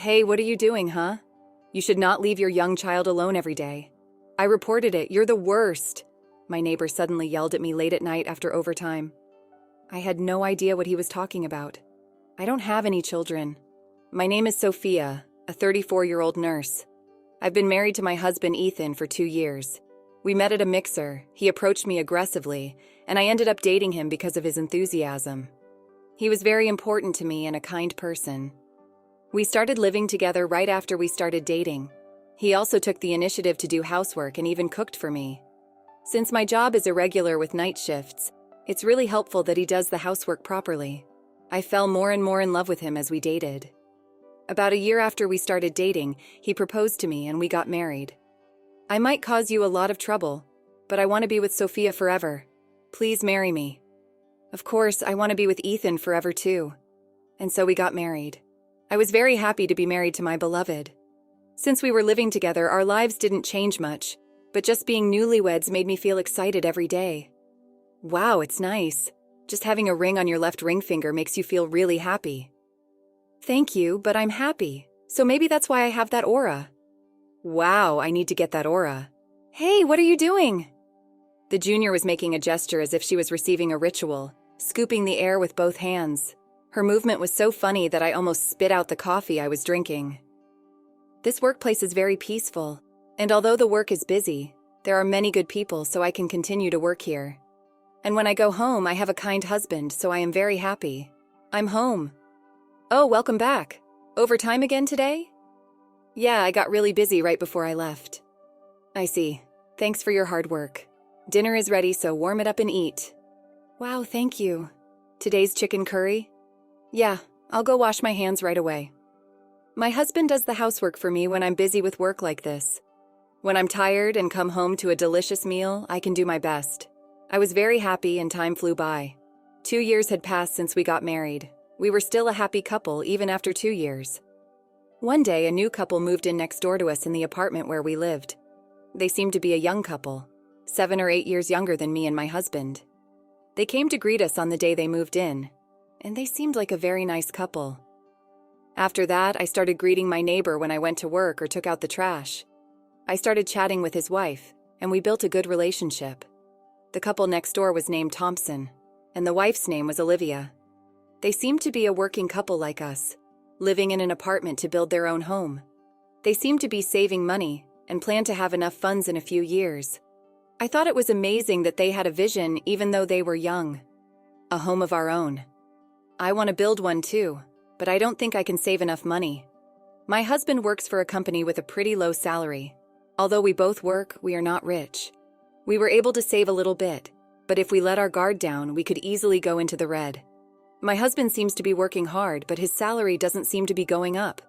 Hey, what are you doing, huh? You should not leave your young child alone every day. I reported it. You're the worst. My neighbor suddenly yelled at me late at night after overtime. I had no idea what he was talking about. I don't have any children. My name is Sophia, a 34-year-old nurse. I've been married to my husband, Ethan, for 2 years. We met at a mixer. He approached me aggressively, and I ended up dating him because of his enthusiasm. He was very important to me and a kind person. We started living together right after we started dating. He also took the initiative to do housework and even cooked for me. Since my job is irregular with night shifts, it's really helpful that he does the housework properly. I fell more and more in love with him as we dated. About a year after we started dating, he proposed to me and we got married. I might cause you a lot of trouble, but I want to be with Sophia forever. Please marry me. Of course, I want to be with Ethan forever too. And so we got married. I was very happy to be married to my beloved. Since we were living together, our lives didn't change much, but just being newlyweds made me feel excited every day. Wow, it's nice. Just having a ring on your left ring finger makes you feel really happy. Thank you, but I'm happy. So maybe that's why I have that aura. Wow, I need to get that aura. Hey, what are you doing? The junior was making a gesture as if she was receiving a ritual, scooping the air with both hands. Her movement was so funny that I almost spit out the coffee I was drinking. This workplace is very peaceful, and although the work is busy, there are many good people, so I can continue to work here. And when I go home, I have a kind husband, so I am very happy. I'm home. Oh, welcome back. Overtime again today? Yeah, I got really busy right before I left. I see. Thanks for your hard work. Dinner is ready, so warm it up and eat. Wow, thank you. Today's chicken curry? Yeah, I'll go wash my hands right away. My husband does the housework for me when I'm busy with work like this. When I'm tired and come home to a delicious meal, I can do my best. I was very happy and time flew by. 2 years had passed since we got married. We were still a happy couple even after 2 years. One day, a new couple moved in next door to us in the apartment where we lived. They seemed to be a young couple, 7 or 8 years younger than me and my husband. They came to greet us on the day they moved in, and they seemed like a very nice couple. After that, I started greeting my neighbor when I went to work or took out the trash. I started chatting with his wife, and we built a good relationship. The couple next door was named Thompson, and the wife's name was Olivia. They seemed to be a working couple like us, living in an apartment to build their own home. They seemed to be saving money and planned to have enough funds in a few years. I thought it was amazing that they had a vision even though they were young. A home of our own. I want to build one too, but I don't think I can save enough money. My husband works for a company with a pretty low salary. Although we both work, we are not rich. We were able to save a little bit, but if we let our guard down, we could easily go into the red. My husband seems to be working hard, but his salary doesn't seem to be going up.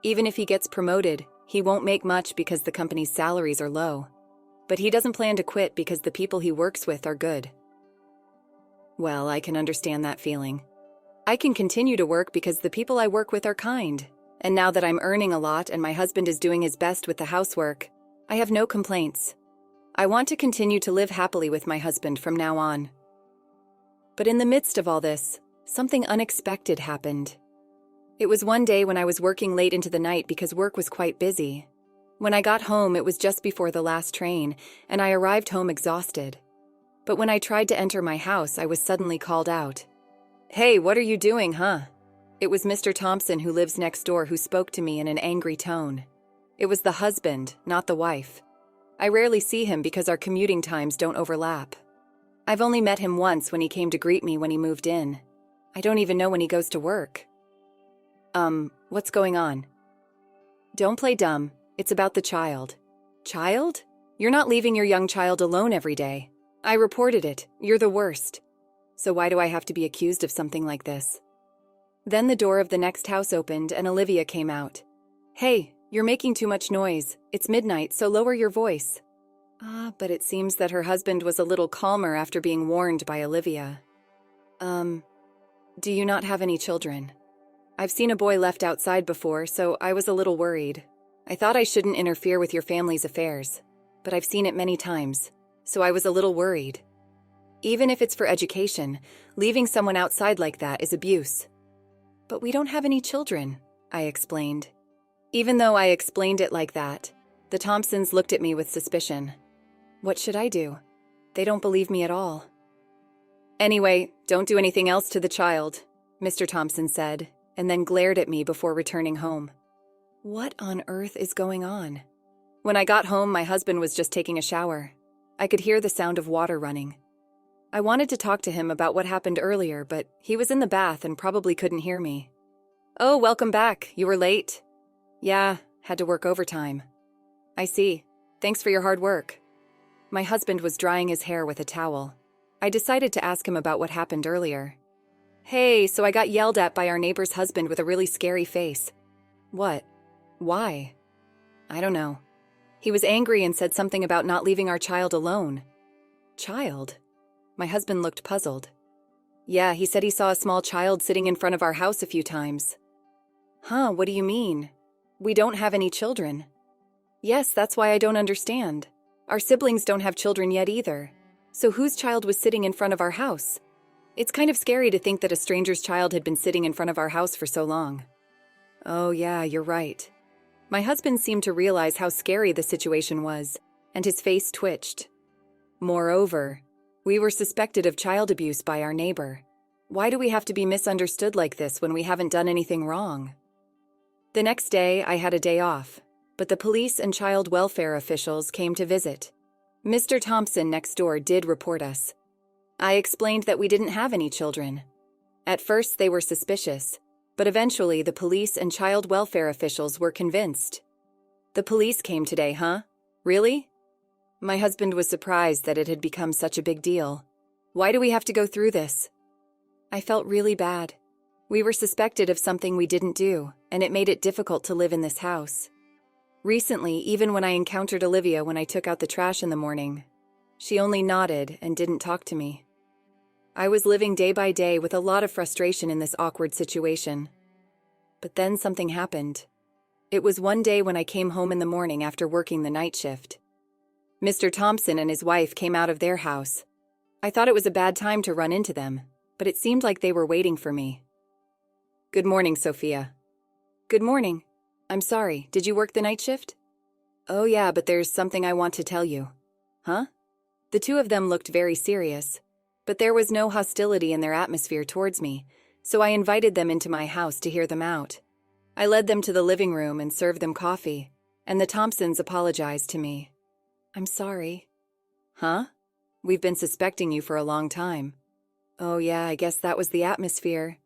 Even if he gets promoted, he won't make much because the company's salaries are low. But he doesn't plan to quit because the people he works with are good. Well, I can understand that feeling. I can continue to work because the people I work with are kind. And now that I'm earning a lot and my husband is doing his best with the housework, I have no complaints. I want to continue to live happily with my husband from now on. But in the midst of all this, something unexpected happened. It was one day when I was working late into the night because work was quite busy. When I got home, it was just before the last train, and I arrived home exhausted. But when I tried to enter my house, I was suddenly called out. Hey, what are you doing, huh? It was Mr. Thompson who lives next door who spoke to me in an angry tone. It was the husband, not the wife. I rarely see him because our commuting times don't overlap. I've only met him once when he came to greet me when he moved in. I don't even know when he goes to work. What's going on? Don't play dumb. It's about the child. Child? You're not leaving your young child alone every day. I reported it. You're the worst. So why do I have to be accused of something like this? Then the door of the next house opened and Olivia came out. Hey, you're making too much noise. It's midnight, so lower your voice. But it seems that her husband was a little calmer after being warned by Olivia. Do you not have any children? I've seen a boy left outside before, so I was a little worried. I thought I shouldn't interfere with your family's affairs, but I've seen it many times, so I was a little worried. Even if it's for education, leaving someone outside like that is abuse. But we don't have any children, I explained. Even though I explained it like that, the Thompsons looked at me with suspicion. What should I do? They don't believe me at all. Anyway, don't do anything else to the child, Mr. Thompson said, and then glared at me before returning home. What on earth is going on? When I got home, my husband was just taking a shower. I could hear the sound of water running. I wanted to talk to him about what happened earlier, but he was in the bath and probably couldn't hear me. Oh, welcome back. You were late. Yeah, had to work overtime. I see. Thanks for your hard work. My husband was drying his hair with a towel. I decided to ask him about what happened earlier. Hey, so I got yelled at by our neighbor's husband with a really scary face. What? Why? I don't know. He was angry and said something about not leaving our child alone. Child? My husband looked puzzled. Yeah, he said he saw a small child sitting in front of our house a few times. Huh, what do you mean? We don't have any children. Yes, that's why I don't understand. Our siblings don't have children yet either. So whose child was sitting in front of our house? It's kind of scary to think that a stranger's child had been sitting in front of our house for so long. Oh yeah, you're right. My husband seemed to realize how scary the situation was, and his face twitched. Moreover, we were suspected of child abuse by our neighbor. Why do we have to be misunderstood like this when we haven't done anything wrong? The next day, I had a day off, but the police and child welfare officials came to visit. Mr. Thompson next door did report us. I explained that we didn't have any children. At first, they were suspicious, but eventually the police and child welfare officials were convinced. The police came today, huh? Really? My husband was surprised that it had become such a big deal. Why do we have to go through this? I felt really bad. We were suspected of something we didn't do, and it made it difficult to live in this house. Recently, even when I encountered Olivia when I took out the trash in the morning, she only nodded and didn't talk to me. I was living day by day with a lot of frustration in this awkward situation. But then something happened. It was one day when I came home in the morning after working the night shift. Mr. Thompson and his wife came out of their house. I thought it was a bad time to run into them, but it seemed like they were waiting for me. Good morning, Sophia. Good morning. I'm sorry, did you work the night shift? Oh yeah, but there's something I want to tell you. Huh? The two of them looked very serious, but there was no hostility in their atmosphere towards me, so I invited them into my house to hear them out. I led them to the living room and served them coffee, and the Thompsons apologized to me. I'm sorry. Huh? We've been suspecting you for a long time. Oh yeah, I guess that was the atmosphere.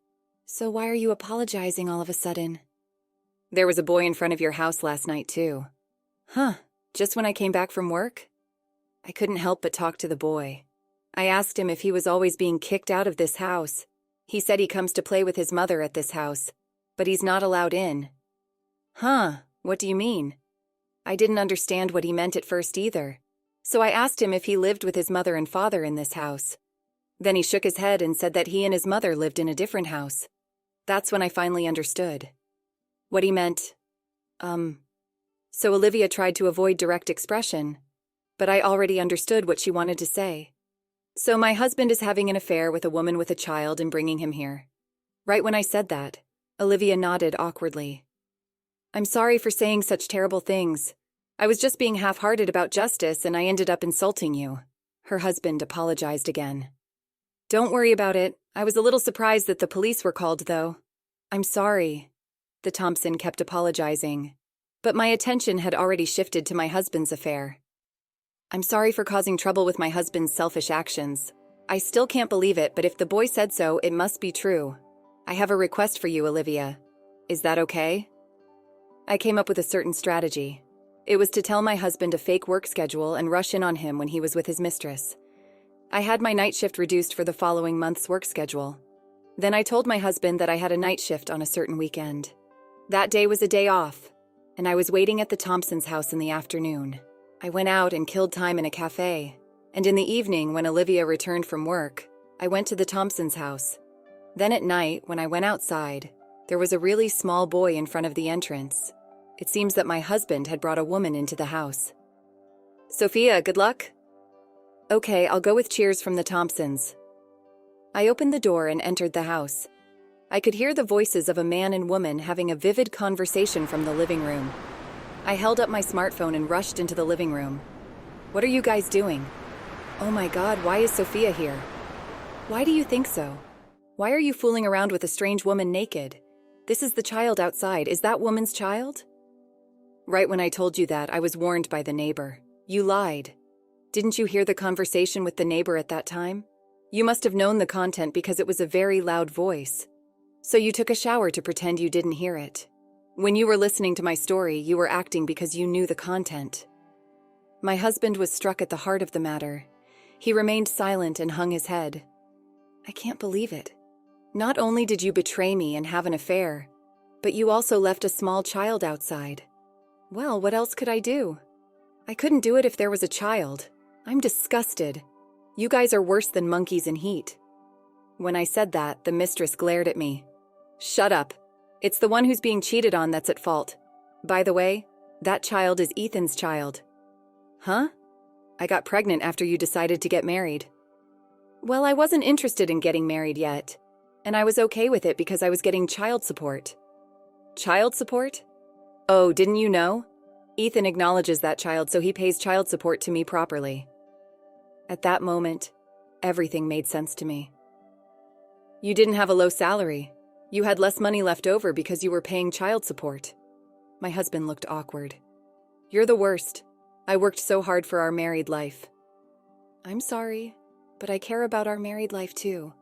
So why are you apologizing all of a sudden? There was a boy in front of your house last night too. Huh, just when I came back from work? I couldn't help but talk to the boy. I asked him if he was always being kicked out of this house. He said he comes to play with his mother at this house, but he's not allowed in. Huh, what do you mean? I didn't understand what he meant at first either, so I asked him if he lived with his mother and father in this house. Then he shook his head and said that he and his mother lived in a different house. That's when I finally understood. What he meant, So Olivia tried to avoid direct expression, but I already understood what she wanted to say. So my husband is having an affair with a woman with a child and bringing him here. Right when I said that, Olivia nodded awkwardly. I'm sorry for saying such terrible things. I was just being half-hearted about justice and I ended up insulting you. Her husband apologized again. Don't worry about it. I was a little surprised that the police were called, though. I'm sorry. The Thompson kept apologizing, but my attention had already shifted to my husband's affair. I'm sorry for causing trouble with my husband's selfish actions. I still can't believe it, but if the boy said so, it must be true. I have a request for you, Olivia. Is that okay? I came up with a certain strategy. It was to tell my husband a fake work schedule and rush in on him when he was with his mistress. I had my night shift reduced for the following month's work schedule. Then I told my husband that I had a night shift on a certain weekend. That day was a day off, and I was waiting at the Thompsons' house in the afternoon. I went out and killed time in a cafe, and in the evening, when Olivia returned from work, I went to the Thompsons' house. Then at night, when I went outside, there was a really small boy in front of the entrance. It seems that my husband had brought a woman into the house. Sophia, good luck? Okay, I'll go with cheers from the Thompsons. I opened the door and entered the house. I could hear the voices of a man and woman having a vivid conversation from the living room. I held up my smartphone and rushed into the living room. What are you guys doing? Oh my God, why is Sophia here? Why do you think so? Why are you fooling around with a strange woman naked? This is the child outside. Is that woman's child? Right when I told you that, I was warned by the neighbor. You lied. Didn't you hear the conversation with the neighbor at that time? You must have known the content because it was a very loud voice. So you took a shower to pretend you didn't hear it. When you were listening to my story, you were acting because you knew the content. My husband was struck at the heart of the matter. He remained silent and hung his head. I can't believe it. Not only did you betray me and have an affair, but you also left a small child outside. Well, what else could I do? I couldn't do it if there was a child. I'm disgusted. You guys are worse than monkeys in heat. When I said that, the mistress glared at me. Shut up. It's the one who's being cheated on that's at fault. By the way, that child is Ethan's child. Huh? I got pregnant after you decided to get married. Well, I wasn't interested in getting married yet, and I was okay with it because I was getting child support. Child support? Oh, didn't you know? Ethan acknowledges that child, so he pays child support to me properly. At that moment, everything made sense to me. You didn't have a low salary. You had less money left over because you were paying child support. My husband looked awkward. You're the worst. I worked so hard for our married life. I'm sorry, but I care about our married life too.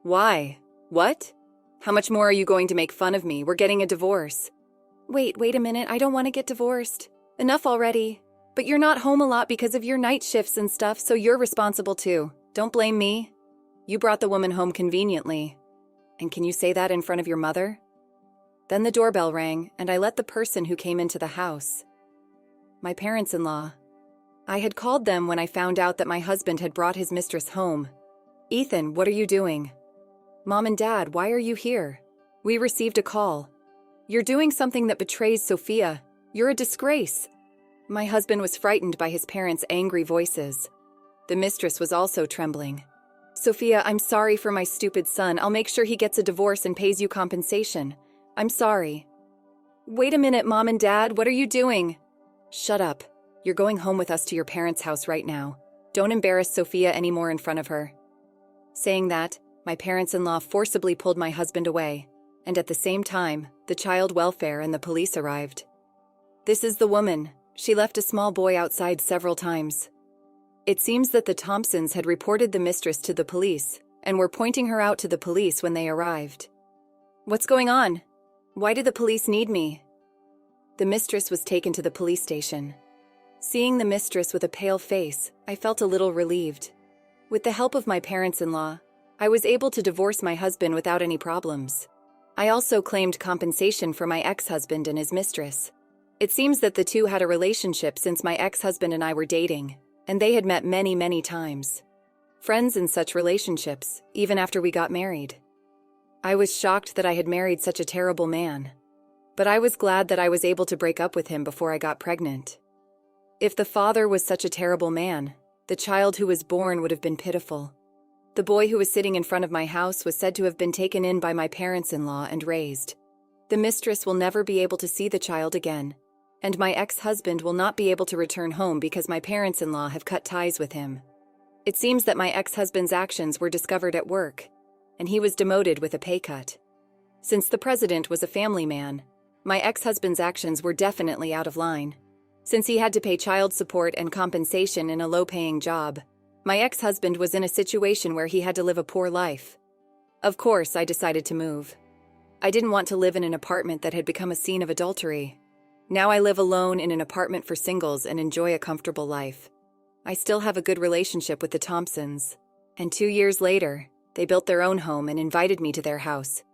Why? What? How much more are you going to make fun of me? We're getting a divorce. Wait a minute. I don't want to get divorced. Enough already. But you're not home a lot because of your night shifts and stuff, so you're responsible too. Don't blame me. You brought the woman home conveniently. And can you say that in front of your mother? Then the doorbell rang, and I let the person who came into the house. My parents-in-law. I had called them when I found out that my husband had brought his mistress home. Ethan, what are you doing? Mom and Dad, why are you here? We received a call. You're doing something that betrays Sophia. You're a disgrace. My husband was frightened by his parents' angry voices. The mistress was also trembling. Sophia, I'm sorry for my stupid son. I'll make sure he gets a divorce and pays you compensation. I'm sorry. Wait a minute, Mom and Dad, what are you doing? Shut up. You're going home with us to your parents' house right now. Don't embarrass Sophia anymore in front of her. Saying that, my parents-in-law forcibly pulled my husband away, and at the same time, the child welfare and the police arrived. This is the woman. She left a small boy outside several times. It seems that the Thompsons had reported the mistress to the police and were pointing her out to the police when they arrived. What's going on? Why do the police need me? The mistress was taken to the police station. Seeing the mistress with a pale face, I felt a little relieved. With the help of my parents-in-law, I was able to divorce my husband without any problems. I also claimed compensation for my ex-husband and his mistress. It seems that the two had a relationship since my ex-husband and I were dating, and they had met many times. Friends in such relationships, even after we got married. I was shocked that I had married such a terrible man, but I was glad that I was able to break up with him before I got pregnant. If the father was such a terrible man, the child who was born would have been pitiful. The boy who was sitting in front of my house was said to have been taken in by my parents-in-law and raised. The mistress will never be able to see the child again, and my ex-husband will not be able to return home because my parents-in-law have cut ties with him. It seems that my ex-husband's actions were discovered at work, and he was demoted with a pay cut. Since the president was a family man, my ex-husband's actions were definitely out of line. Since he had to pay child support and compensation in a low-paying job, my ex-husband was in a situation where he had to live a poor life. Of course, I decided to move. I didn't want to live in an apartment that had become a scene of adultery. Now I live alone in an apartment for singles and enjoy a comfortable life. I still have a good relationship with the Thompsons, and 2 years later, they built their own home and invited me to their house.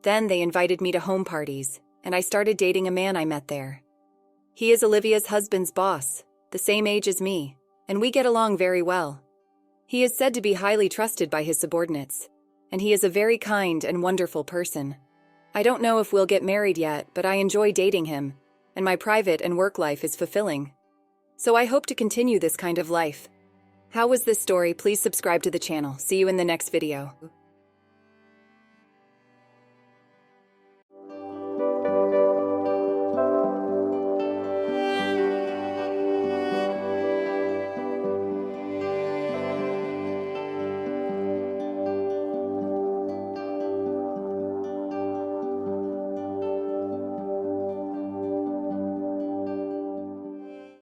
Then they invited me to home parties, and I started dating a man I met there. He is Olivia's husband's boss, the same age as me, and we get along very well. He is said to be highly trusted by his subordinates, and he is a very kind and wonderful person. I don't know if we'll get married yet, but I enjoy dating him, and my private and work life is fulfilling. So I hope to continue this kind of life. How was this story? Please subscribe to the channel. See you in the next video.